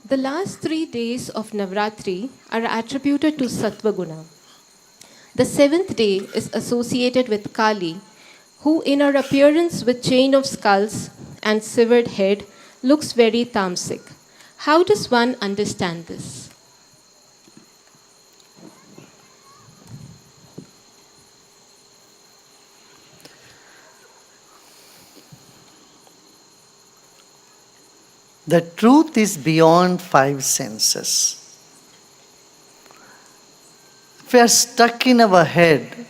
The last 3 days of Navratri are attributed to Sattva Guna. The seventh day is associated with Kali, who in her appearance with chain of skulls and severed head looks very tamasic. How does one understand this? The truth is beyond five senses. If we are stuck in our head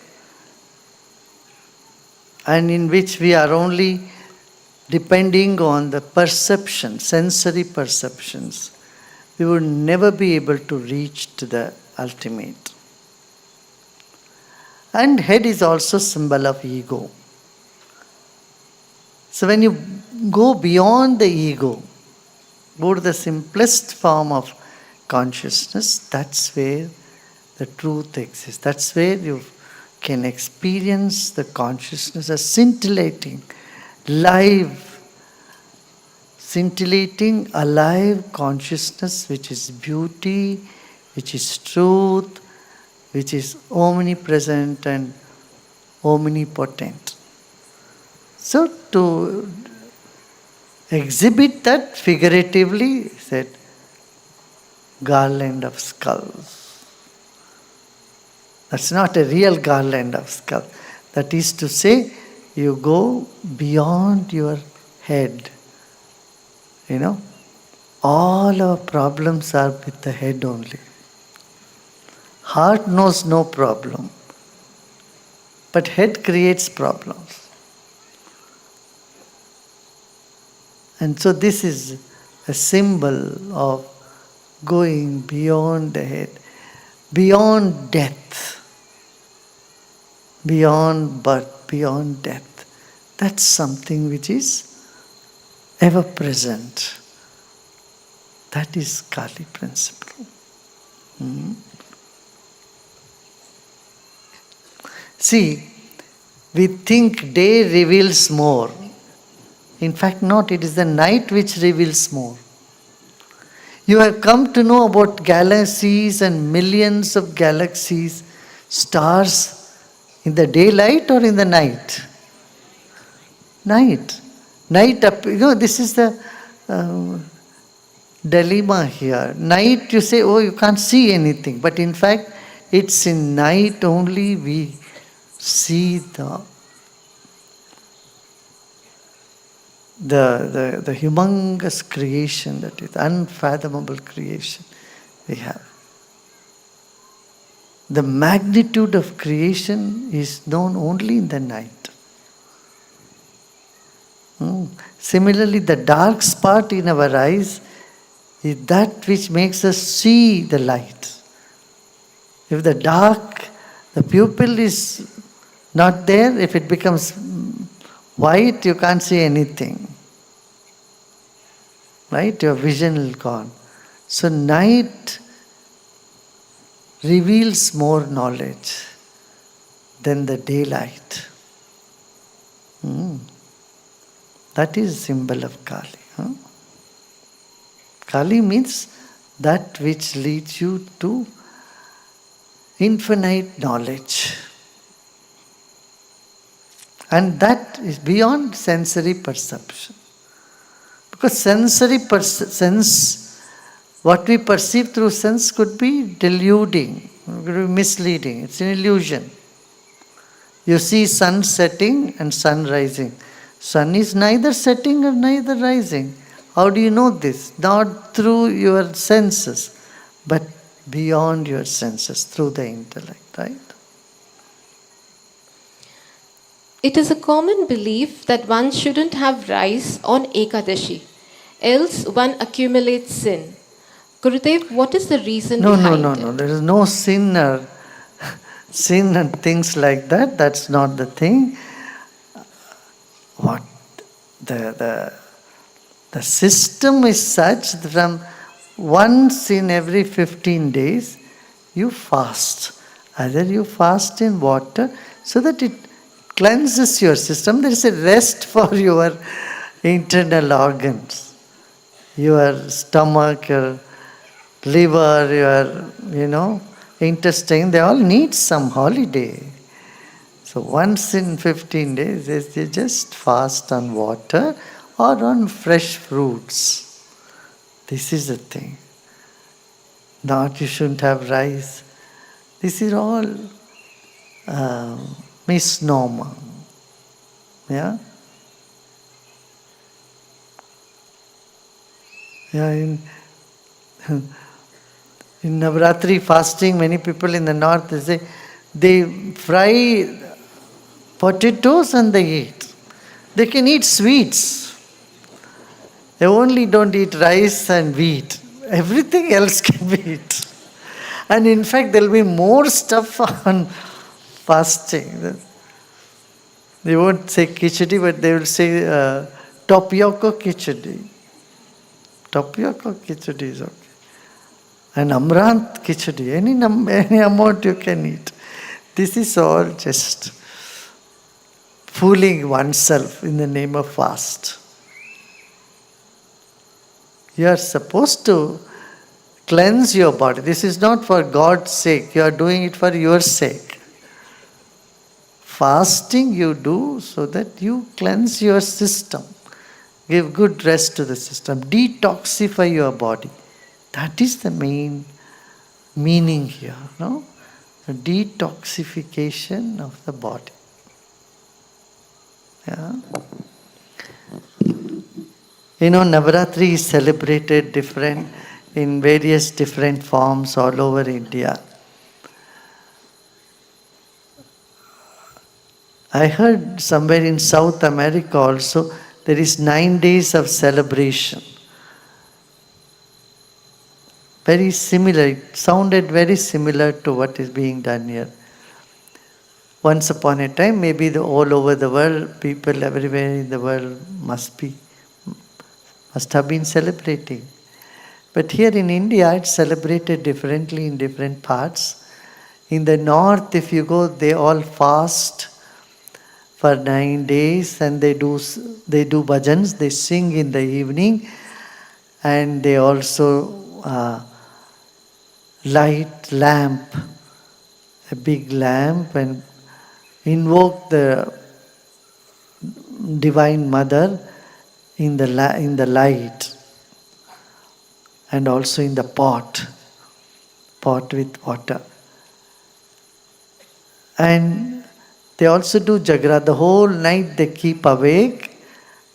and in which we are only depending on the perception, sensory perceptions, we would never be able to reach to the ultimate. And head is also symbol of ego. So when you go beyond the ego, go to the simplest form of consciousness, that's where the truth exists. That's where you can experience the consciousness as scintillating, live, scintillating, alive consciousness which is beauty, which is truth, which is omnipresent and omnipotent. So to exhibit that figuratively, said garland of skulls. That's not a real garland of skulls. That is to say, you go beyond your head. You know, all our problems are with the head only. Heart knows no problem, but head creates problems. And so this is a symbol of going beyond the head, beyond death, beyond birth, beyond death. That's something which is ever present. That is Kali principle. See, we think day reveals more. In fact, not. It is the night which reveals more. You have come to know about galaxies and millions of galaxies, stars, in the daylight or in the night? Night. Night, this is the dilemma here. Night, you say, oh, you can't see anything. But in fact, it's in night only we see the humongous creation, that is unfathomable creation we have. The magnitude of creation is known only in the night. Similarly, the dark spot in our eyes is that which makes us see the light. If the pupil is not there, if it becomes white, you can't see anything. Right? Your vision will gone. So night reveals more knowledge than the daylight. That is a symbol of Kali. Kali means that which leads you to infinite knowledge. And that is beyond sensory perception. Because what we perceive through sense could be deluding, could be misleading. It's an illusion. You see sun setting and sun rising. Sun is neither setting or neither rising. How do you know this? Not through your senses, but beyond your senses, through the intellect, right? It is a common belief that one shouldn't have rice on Ekadasi, else one accumulates sin. Gurudev, what is the reason behind it? No. There is no sin and things like that. That's not the thing. What the system is such that from once in every 15 days you fast. Either you fast in water so that it cleanses your system. There is a rest for your internal organs, your stomach, your liver, your intestine, they all need some holiday. So once in 15 days, they just fast on water or on fresh fruits. This is the thing. Not you shouldn't have rice. This is all misnomer. Yeah? Yeah, in Navratri fasting, many people in the north, they say, they fry potatoes and they eat. They can eat sweets. They only don't eat rice and wheat. Everything else can be eaten. And in fact, there will be more stuff on fasting. They won't say khichdi, but they will say tapioca khichdi. Tapioca khichdi is okay. And amaranth khichdi, any amount you can eat. This is all just fooling oneself in the name of fast. You are supposed to cleanse your body. This is not for God's sake. You are doing it for your sake. Fasting you do so that you cleanse your system. Give good rest to the system. Detoxify your body. That is the main meaning here. No? The detoxification of the body. Yeah. Navratri is celebrated in various different forms all over India. I heard somewhere in South America also there is 9 days of celebration. Very similar, it sounded very similar to what is being done here. Once upon a time, maybe all over the world, people everywhere in the world must have been celebrating. But here in India, it's celebrated differently in different parts. In the north, if you go, they all fast for 9 days and they do bhajans, they sing in the evening, and they also light lamp, a big lamp, and invoke the Divine Mother in the light, and also in the pot with water. And they also do jagra. The whole night they keep awake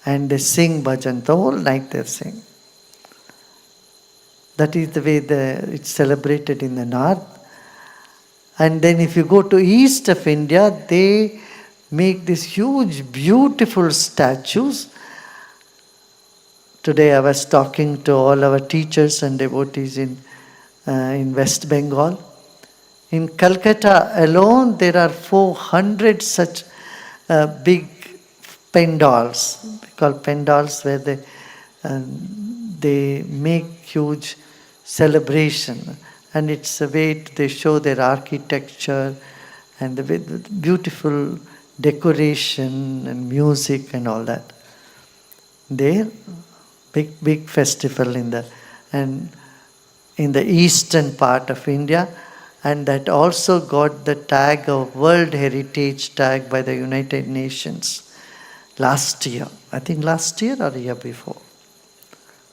and they sing bhajan. The whole night they sing. That is the way it's celebrated in the north. And then if you go to east of India, they make these huge, beautiful statues. Today I was talking to all our teachers and devotees in West Bengal. In Calcutta alone, there are 400 such big pandals. We call pandals, where they make huge celebration. And it's a way they show their architecture and the beautiful decoration and music and all that. There, big festival in the eastern part of India, and that also got the tag of World Heritage tag by the United Nations last year. I think last year or year before.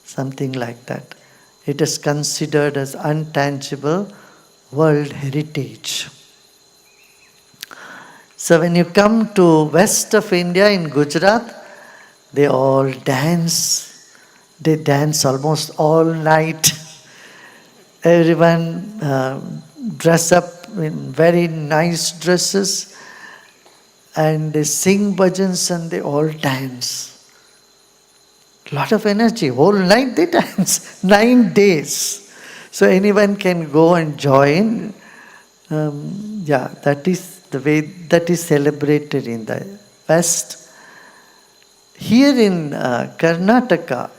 Something like that. It is considered as untangible world heritage. So when you come to west of India in Gujarat, they all dance. They dance almost all night. Everyone dress up in very nice dresses and they sing bhajans and they all dance. Lot of energy. Whole night they dance. 9 days. So anyone can go and join. That is the way that is celebrated in the West. Here in Karnataka,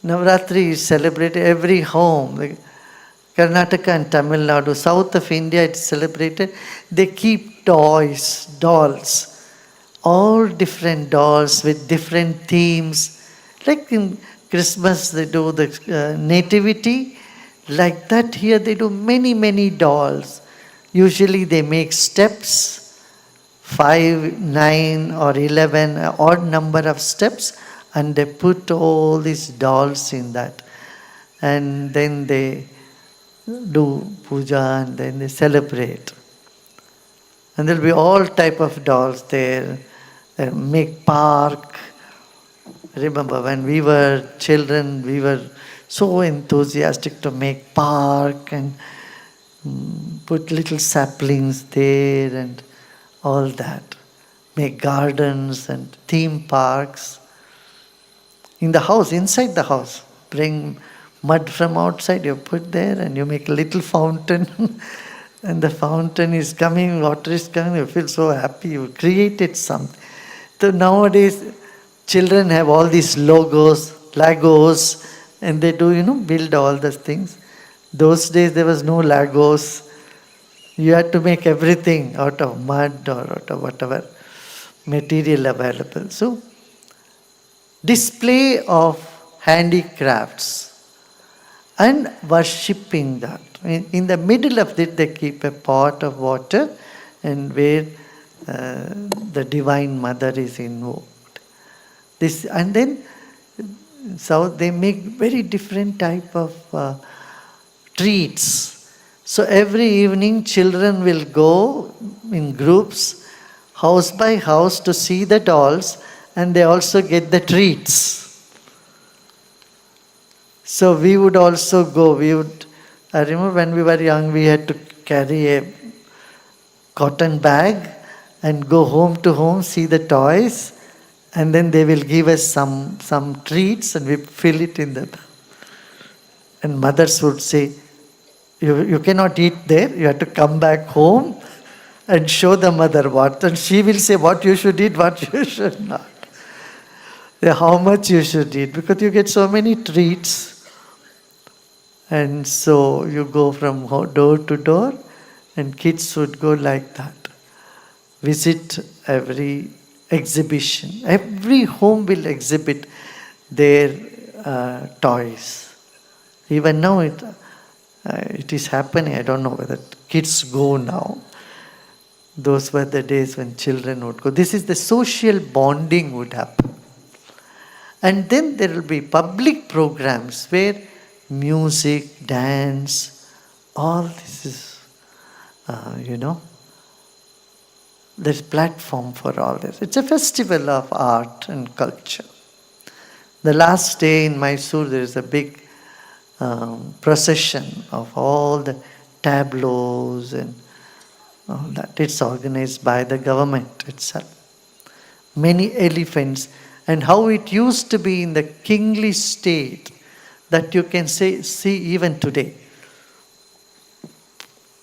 Navratri is celebrated every home. Karnataka and Tamil Nadu, south of India, it's celebrated. They keep dolls, all different dolls with different themes. Like in Christmas they do the nativity. Like that here they do many, many dolls. Usually they make steps, 5, 9 or 11, odd number of steps, and they put all these dolls in that. And then they do puja and then they celebrate. And there'll be all type of dolls there. They make park. Remember when we were children, we were so enthusiastic to make park and put little saplings there and all that. Make gardens and theme parks. In the house, inside the house. Bring mud from outside, you put there and you make a little fountain. And the fountain is coming, water is coming, you feel so happy, you created something. So nowadays, children have all these Legos, and they do, build all those things. Those days there was no Legos. You had to make everything out of mud or out of whatever material available. So, display of handicrafts and worshipping that. In the middle of it, they keep a pot of water and where the Divine Mother is invoked. This, and then, so they make very different type of treats. So every evening, children will go in groups, house by house, to see the dolls, and they also get the treats. So we would also go. I remember when we were young, we had to carry a cotton bag and go home to home, see the toys, and then they will give us some treats, and we fill it in the. And mothers would say, you cannot eat there, you have to come back home and show the mother what. And she will say what you should eat, what you should not. How much you should eat, because you get so many treats. And so you go from door to door, and kids would go like that. Visit every exhibition. Every home will exhibit their toys. Even now it is happening. I don't know whether kids go now. Those were the days when children would go. This is the social bonding would happen. And then there will be public programs where music, dance, all this is, there's platform for all this. It's a festival of art and culture. The last day in Mysore, there is a big procession of all the tableaus and all that. It's organized by the government itself. Many elephants, and how it used to be in the kingly state that you can see even today.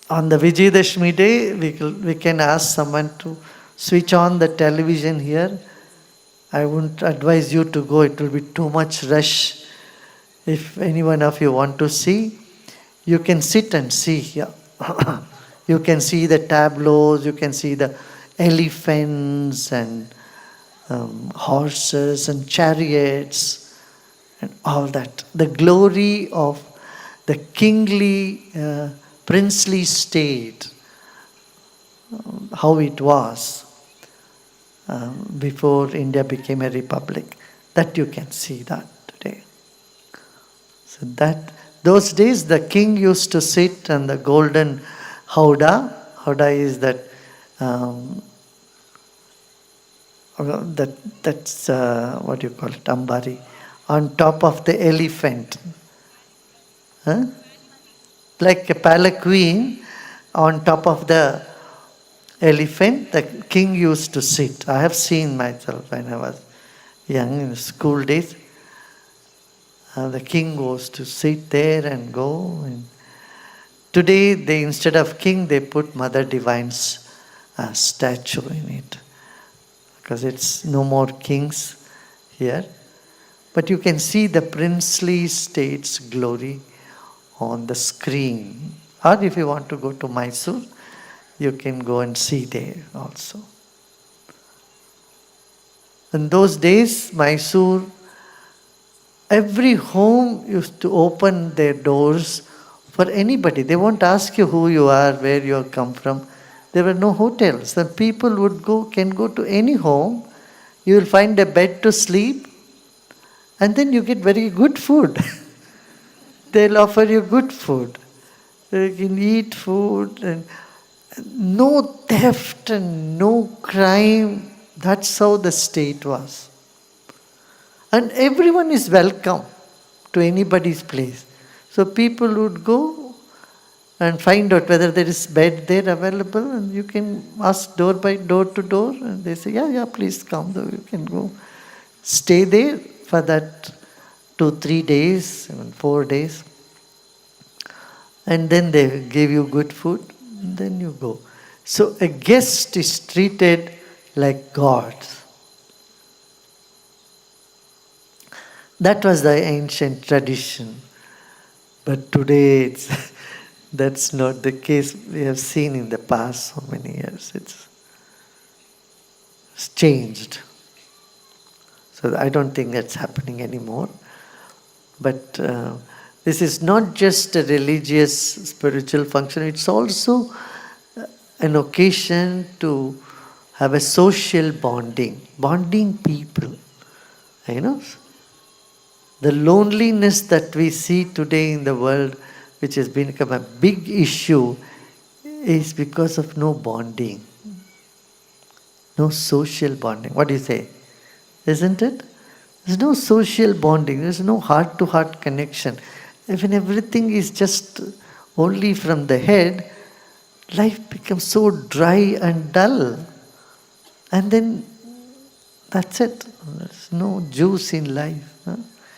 On the Vijayadashmi day, we can ask someone to switch on the television here. I wouldn't advise you to go, it will be too much rush. If any one of you want to see, you can sit and see here. You can see the tableaus, you can see the elephants and horses and chariots and all that. The glory of the kingly, princely state, how it was before India became a republic. That you can see that today. So that those days the king used to sit on the golden howdah. Howdah is that that's what do you call it, ambari, on top of the elephant. Huh? Like a palanquin on top of the elephant, the king used to sit. I have seen myself when I was young in school days. The king was to sit there and go. And today, instead of king, they put Mother Divine's statue in it. Because it's no more kings here. But you can see the princely state's glory on the screen. Or if you want to go to Mysore, you can go and see there also. In those days, Mysore Every home used to open their doors for anybody. They won't ask you who you are, where you come from. There were no hotels. The people can go to any home. You will find a bed to sleep, and then you get very good food. They'll offer you good food. You can eat food, and no theft and no crime. That's how the state was. And everyone is welcome to anybody's place. So people would go and find out whether there is bed there available, and you can ask door by door to door, and they say, yeah, please come, though you can go. Stay there for that 2-3 days, even 4 days. And then they give you good food, and then you go. So a guest is treated like God. That was the ancient tradition. But today, that's not the case. We have seen in the past so many years. It's changed. So I don't think that's happening anymore. But this is not just a religious, spiritual function. It's also an occasion to have a social bonding people. You know, the loneliness that we see today in the world, which has become a big issue, is because of no bonding, no social bonding. What do you say? Isn't it? There's no social bonding. There's no heart-to-heart connection. When everything is just only from the head, life becomes so dry and dull. And then that's it. There's no juice in life. Huh?